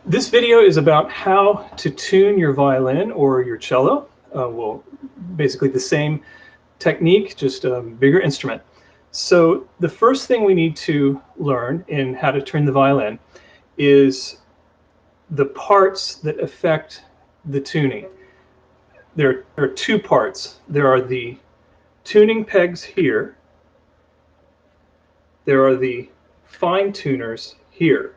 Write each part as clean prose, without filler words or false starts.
This video is about how to tune your violin or your cello. Well, basically the same technique, just a bigger instrument. So the first thing we need to learn in how to tune the violin is the parts that affect the tuning. There are two parts. There are the tuning pegs here. There are the fine tuners here.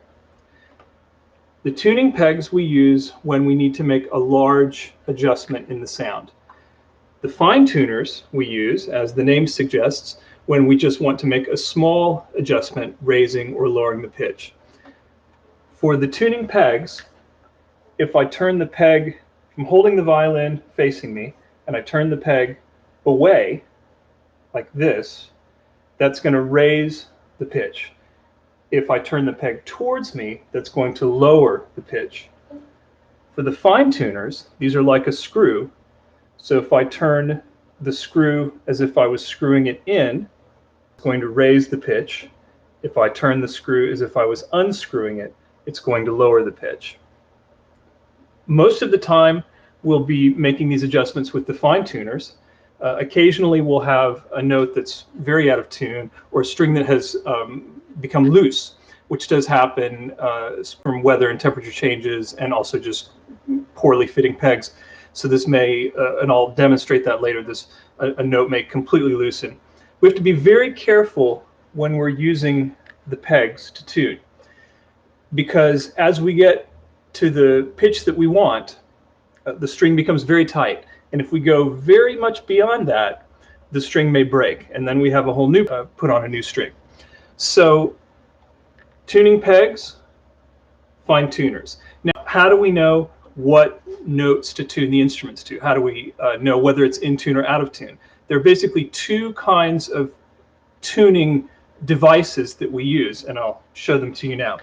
The tuning pegs we use when we need to make a large adjustment in the sound. The fine tuners we use, as the name suggests, when we just want to make a small adjustment, raising or lowering the pitch. For the tuning pegs, if I turn the peg, I'm holding the violin facing me, and I turn the peg away, like this, that's going to raise the pitch. If I turn the peg towards me, that's going to lower the pitch. For the fine tuners, these are like a screw. So if I turn the screw as if I was screwing it in, it's going to raise the pitch. If I turn the screw as if I was unscrewing it, it's going to lower the pitch. Most of the time, we'll be making these adjustments with the fine tuners. Occasionally, we'll have a note that's very out of tune or a string that has become loose, which does happen from weather and temperature changes and also just poorly fitting pegs. So this may, and I'll demonstrate that later, a note may completely loosen. We have to be very careful when we're using the pegs to tune, because as we get to the pitch that we want, the string becomes very tight. And if we go very much beyond that, the string may break, and then we have a whole new, put on a new string. So tuning pegs, fine tuners. Now, how do we know what notes to tune the instruments to? How do we know whether it's in tune or out of tune? There are basically two kinds of tuning devices that we use, and I'll show them to you now.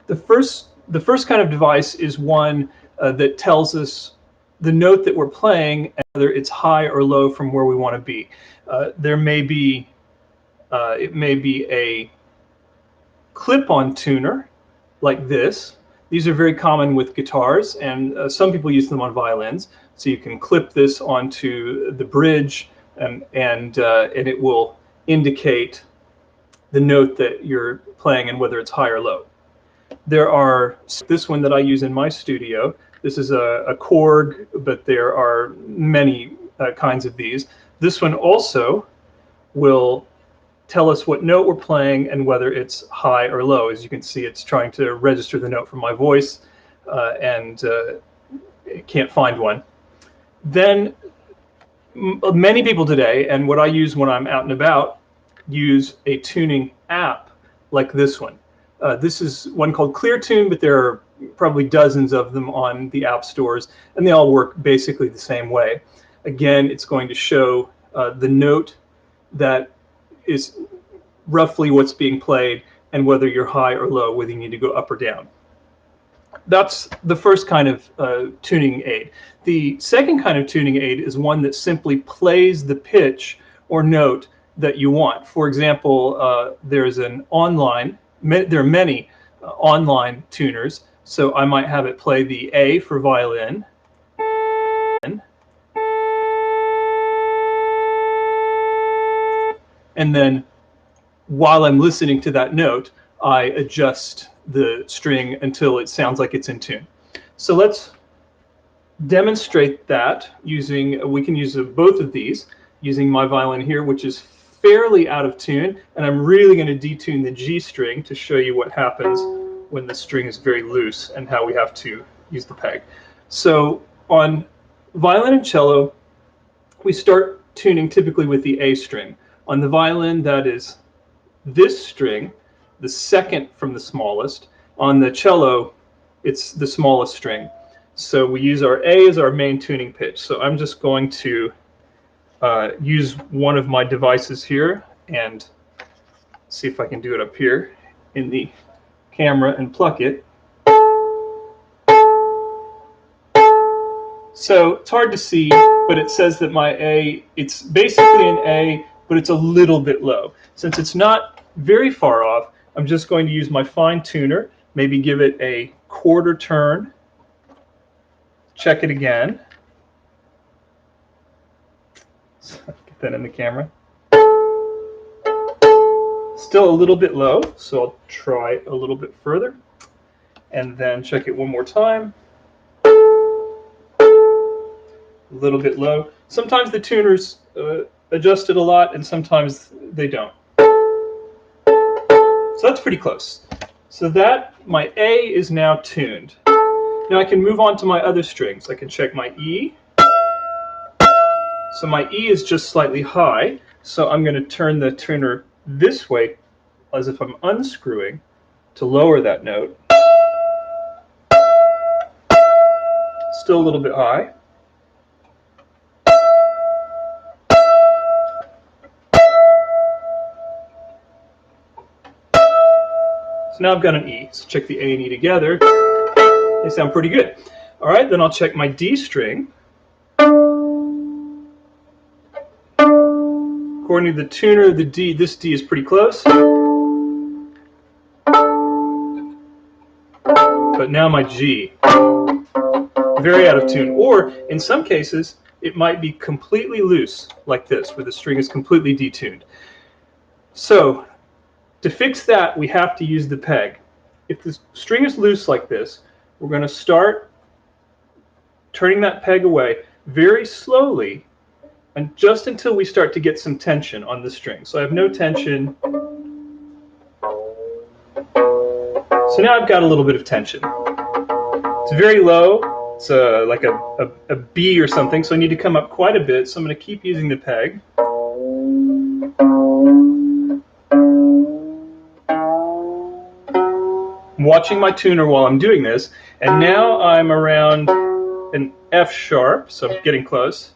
The first kind of device is one that tells us the note that we're playing, and whether it's high or low from where we want to be. There may be, it may be a clip-on tuner like this. These are very common with guitars, and some people use them on violins. So you can clip this onto the bridge, and it will indicate the note that you're playing and whether it's high or low. There are this one that I use in my studio. This is a Korg, but there are many kinds of these. This one also will tell us what note we're playing and whether it's high or low. As you can see, it's trying to register the note from my voice, and it can't find one. Then many people today, and what I use when I'm out and about, use a tuning app like this one. This is one called ClearTune, but there are probably dozens of them on the app stores, and they all work basically the same way. Again, it's going to show the note that is roughly what's being played and whether you're high or low, whether you need to go up or down. That's the first kind of tuning aid. The second kind of tuning aid is one that simply plays the pitch or note that you want. For example, there's an online, there are many online tuners, so I might have it play the A for violin, and then while I'm listening to that note, I adjust the string until it sounds like it's in tune. So let's demonstrate that using, we can use both of these, using my violin here, which is fairly out of tune, and I'm really going to detune the G string to show you what happens when the string is very loose and how we have to use the peg. So on violin and cello, we start tuning typically with the A string. On the violin, that is this string, the second from the smallest. On the cello, it's the smallest string. So we use our A as our main tuning pitch. So I'm just going to use one of my devices here and see if I can do it up here in the camera and pluck it. So it's hard to see, but it says that my A, it's basically an A, but it's a little bit low. Since it's not very far off, I'm just going to use my fine tuner maybe give it a quarter turn, check it again. Get that in the camera. Still a little bit low, so I'll try a little bit further, and then check it one more time. A little bit low. Sometimes the tuners adjust it a lot, and sometimes they don't. So that's pretty close. So that, my A is now tuned. Now I can move on to my other strings. I can check my E. So my E is just slightly high, so I'm going to turn the tuner this way as if I'm unscrewing to lower that note. Still a little bit high. So now I've got an E. So check the A and E together. They sound pretty good. All right, then I'll check my D string. According to the tuner, the D, this D is pretty close. But now my G, very out of tune. Or in some cases, it might be completely loose, like this, where the string is completely detuned. So to fix that, we have to use the peg. If the string is loose like this, we're going to start turning that peg away very slowly, and just until we start to get some tension on the string. So I have no tension. So now I've got a little bit of tension. It's very low. It's like a B or something, so I need to come up quite a bit. So I'm going to keep using the peg. I'm watching my tuner while I'm doing this, and now I'm around an F sharp, so I'm getting close.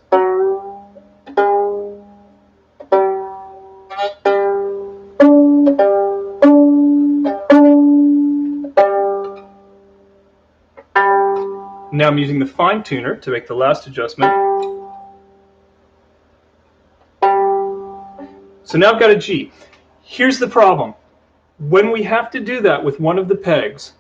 Now I'm using the fine tuner to make the last adjustment. So now I've got a G. Here's the problem. When we have to do that with one of the pegs,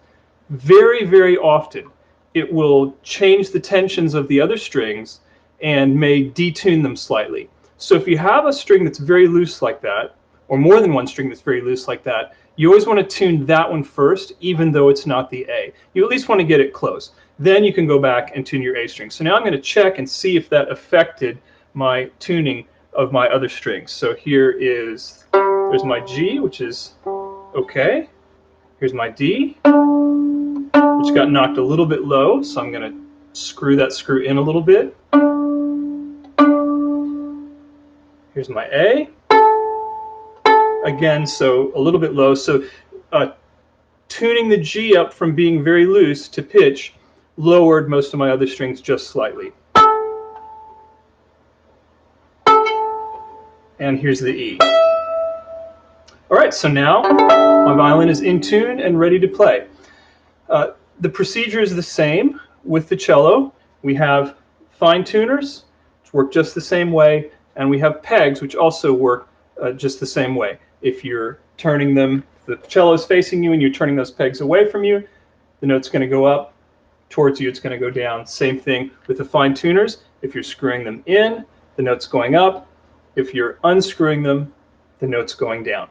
very, very often it will change the tensions of the other strings and may detune them slightly. So if you have a string that's very loose like that, or more than one string that's very loose like that, you always want to tune that one first, even though it's not the A. You at least want to get it close. Then you can go back and tune your A string. So now I'm going to check and see if that affected my tuning of my other strings. So there's my G, which is okay. Here's my D, which got knocked a little bit low, so I'm going to screw that screw in a little bit. Here's my A. Again, so a little bit low. So tuning the G up from being very loose to pitch lowered most of my other strings just slightly. And here's the E. All right, so now my violin is in tune and ready to play. The procedure is the same with the cello. We have fine tuners, which work just the same way, and we have pegs, which also work just the same way. If you're turning them, the cello is facing you and you're turning those pegs away from you, the note's going to go up. Towards you, it's going to go down. Same thing with the fine tuners. If you're screwing them in, the note's going up. If you're unscrewing them, the note's going down.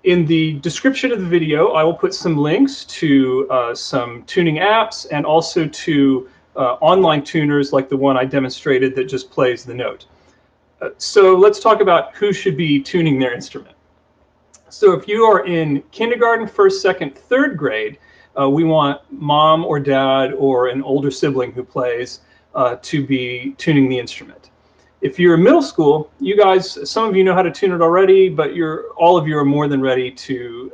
In the description of the video, I will put some links to some tuning apps and also to online tuners like the one I demonstrated that just plays the note. So let's talk about who should be tuning their instrument. So if you are in kindergarten, first, second, third grade, we want mom or dad or an older sibling who plays to be tuning the instrument. If you're in middle school, you guys, some of you know how to tune it already, but all of you are more than ready to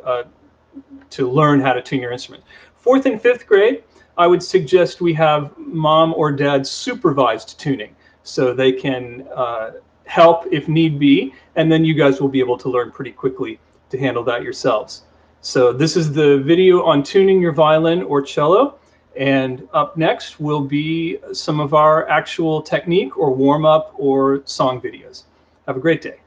learn how to tune your instrument. Fourth and fifth grade, I would suggest we have mom or dad supervised tuning, so they can help if need be, and then you guys will be able to learn pretty quickly to handle that yourselves. So this is the video on tuning your violin or cello. And up next will be some of our actual technique or warm-up or song videos. Have a great day.